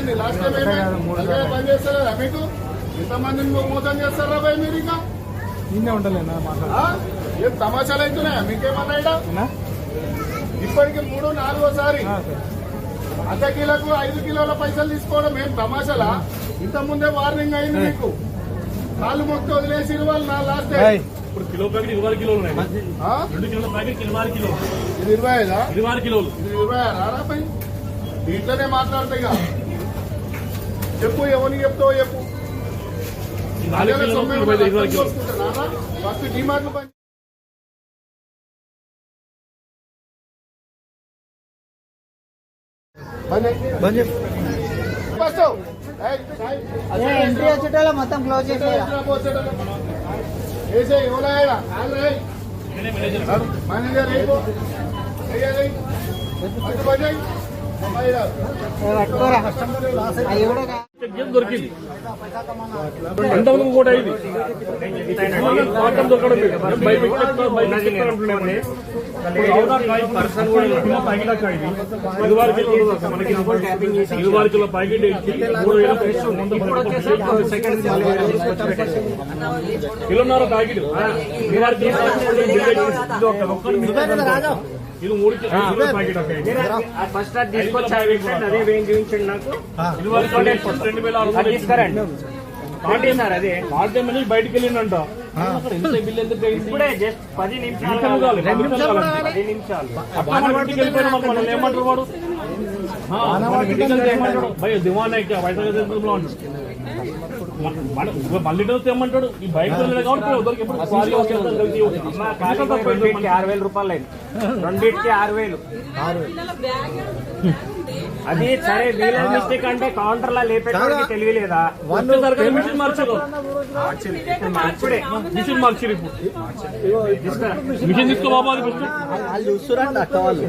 ఏమైంది last time ఏమైంది పని చేస్తారా మీకు ఇంతమందిని మోసం చేస్తారా భయ్ మీరు ఇంకా నిన్నే ఉండలేనా ఏం తమాషాలు అవుతున్నాయా మీకేమన్నా ఇప్పటికి 3-4సారి అర్ధ కిలోకు 5 కిలోల పైసలు తీసుకోవడం ఏం తమాషాలా ఇంత ముందే వార్నింగ్ అయింది మీకు కాళ్ళు మొక్క వదిలేసి వాళ్ళు నా లాస్ట్ టైం ఇప్పుడు కిలో ప్యాకెట్ 20 కిలోలు ఉన్నాయి 2 కిలోల ప్యాకెట్ 20 కిలోలు ఇది 25 20 కిలోలు ఇది 20 రారా పై దీంట్లోనే మాట్లాడతాయి ఇక చెప్పు ఎవరికి చెప్తావో చెప్పు ఫస్ట్ డిమార్ట్లు పని ఎంట్రీ వచ్చేటోళ్ళ మొత్తం క్లోజ్ చేసేయాలి మేనేజర్ పట్టుకోరా అవి కూడా దొరికింది అంతమంది కూడా ఇది దొరకడం కిలో ప్యాకెట్ కిలోన్నర ప్యాకెట్ ఇది 3 కిలో ప్యాకెట్ ఫస్ట్ అది తీసుకొచ్చి అదే వేయం చూపించండి నాకు 2600 సార్ అదే వాడితే మళ్ళీ బయటకు వెళ్ళిందంట బిల్ ఎందుకు ఇప్పుడే జస్ట్ 10 నిమిషాలు 10 నిమిషాలు ఇంటికి వెళ్ళిపోయినా మనల్ని ఏమంటారు వాడు భయ దివాన్ అయితే వైజాగ్ మళ్ళీ ఏమంటాడు ఈ బైక్ కాబట్టి ఎప్పుడు 6,000 రూపాయలు అయింది రెండింటికి 6,000 అది సరే వీలర్ మిస్టేక్ అంటే కౌంటర్ లా లేపేటోడికి తెలియలేదా మిషన్ మార్చారు మిషన్ మార్చారు ఇప్పుడు మిషన్ తీసుకో బాబా వాళ్ళు చూస్తురండి అక్క వాళ్ళు